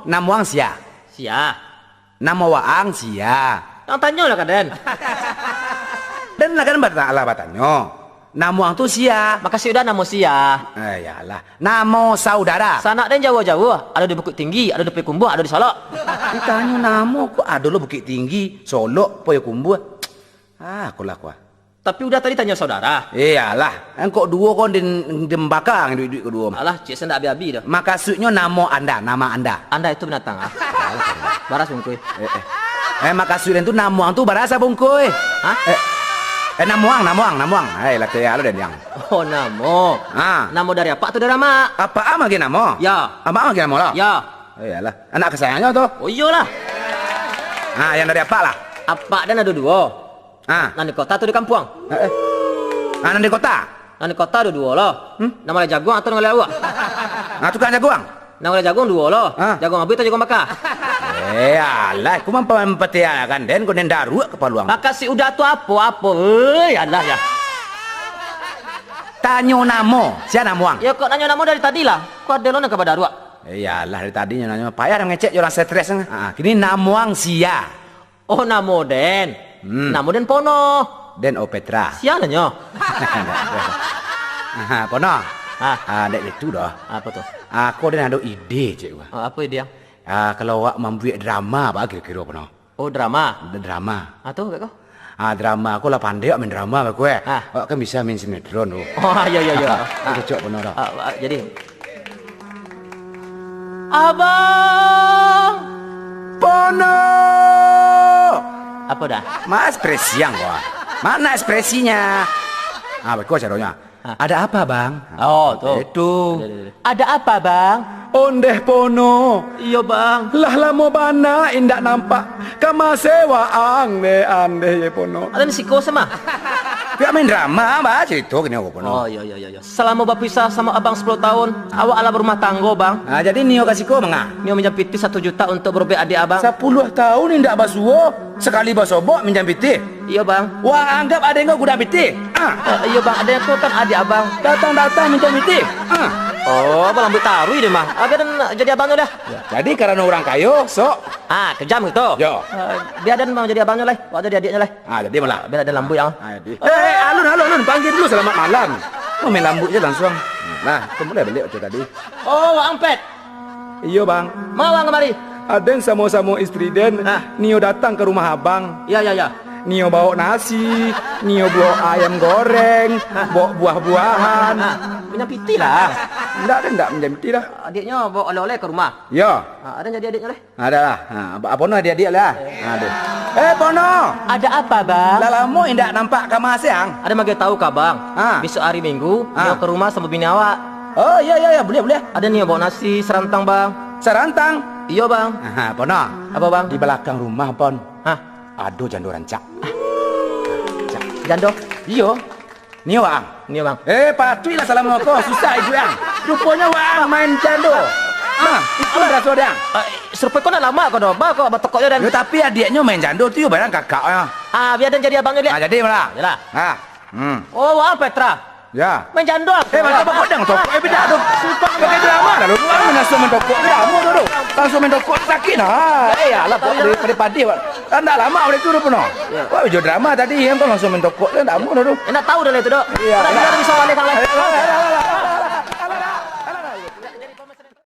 Namuang sia. Sia. Nama waang sia. Yang tanya lah kaden. Dan lah kan bertanya. Namuang tu sia. Maka sudah namo sia. Yalah. Namo saudara. Sanak dan jauh-jauh. Ada di Bukit Tinggi, ada di Payakumbuh, ada di Solok. Ditanya namo kok ada lo Bukit Tinggi, Solok, Payakumbuh. Aku lah kuah. Tapi udah tadi tanya saudara. Iyalah, engkau dua kon di bakang duit-duit kedua. Alah, cik saya ndak abi-abi dah. Maksudnya nama anda. Anda itu binatang ah. Baras bungkuy. Maksudnya itu nama tu barasa bungkuy. Hah? Namuang. Lah kaya lo dan yang. Oh, namo. Namo dari apa tu dari ama? Apa lagi nama? Ya. Apa lagi nama lo? Ya. Iyalah, anak kesayangannya tuh. Oh iyalah. Yang dari apa lah? Apa dan ada dua. Nanti kota atau di kampung? Nanti kota? Nanti kota ada dua loh. Nama le jagung atau nama le awak? Tukang jagung? Nama le jagung dua loh. Jagung abi atau jagung bakar? Alah, aku mempetiakan den kau daru ke paluang. Maka si udah tu apa? Alah ya. Tanyo namo, siapa namuang? Ya kok nanya namo dari tadi lah. Kok ada lo nak kabar daru? Iyalah dari tadi nanya payah orang ngecek orang stres. Kini namuang sia. Oh namo den. Namo den pono. Den Petra. Sia nanya. Pono. Dek itu dah. Apa tuh? Aku ada ide cik gua. Apa ide yang? Kalau awak membuat drama apa kira-kira Pono? Oh drama. Drama. Atau enggak kau? Drama aku lah pandai main drama aku Awak kan bisa main sinetron tu. Oh iya. Cocok Pono dah. Jadi Abang Pono. Apa dah? Mas ekspresi yang gua. Mana ekspresinya? Kau caranya. Ada apa bang? Oh tuh. Itu. Ada apa bang? Ondeh Pono. Iya bang. Lah lama bana indak nampak. Kama sewa ande ya Pono. Ada si kau sama? Dia main drama, mbak cerita gini aku Pono. Oh iya. Selama berpisah sama abang 10 tahun, awak ala berumah tangga bang. Jadi Nio kasih kau mengah? Nio minjam piti 1 juta untuk berobat adik abang. 10 tahun indak basuo, sekali basobok minjam piti. Iya bang. Wah anggap ada yang gudang piti. Iya bang, ada yang kau kan adik abang. Datang minjam piti. Oh, abang lambat taruh deh mah. Abang dan jadi abangnya dah. Jadi karena orang kayo, kejam gitu. Yo. Biar dan mau jadi abangnya lah. Wah jadi adiknya lah. Jadi malah. Biar ada lambu yang. Alun, panggil dulu selamat malam. Mau main lambu aja langsung. Nah, kamu boleh beli ojo tadi. Oh, Ampet. Iya bang. Mau bang kemari. Aden sama-sama istri Den. Nio datang ke rumah abang. Iya. Nio bawa nasi, Nio bawa ayam goreng, bawa buah-buahan. Minjam piti lah. Enggak minjam piti lah. Adiknya bawa oleh-oleh ke rumah. Ya. Ada jadi adiknya lah. Ada lah. Pono adik-adik lah. Aduh. Pono. Ada apa bang? Lah lama indak nampak kamu siang. Ada magi tahu kah bang? Besok hari Minggu, Nio ke rumah sama bini awak. Oh iya, boleh. Ada Nio bawa nasi serantang bang. Serantang? Iya bang. Pono. Apa bang? Di belakang rumah Pon. Aduh jando rancak. Jando? Iyo. Nio bang. Patuhilah salam aku. Susah itu yang. Rupanya bang main jando. Itu berasa dia. Serupai kau nak lama kau dah. Kau abang tokoknya dan. Tapi adiknya main jando tu barang kakaknya. Biar dan jadi abangnya lihat. Jadi malah. Yalah. Oh, Petra. Ya. Main jando. Macam apa kodang tokok? Beda tu. Sumpah pakai drama dah. Lu langsung main tokok drama tu. Langsung main tokok sakit nah. Iyalah pada padi. Anda lama boleh turun penuh. Wah, video drama tadi yang kau langsung main tokok dah drama tu. Enak tahu dah itu dok. Iya. Kita bisa balik kang lain.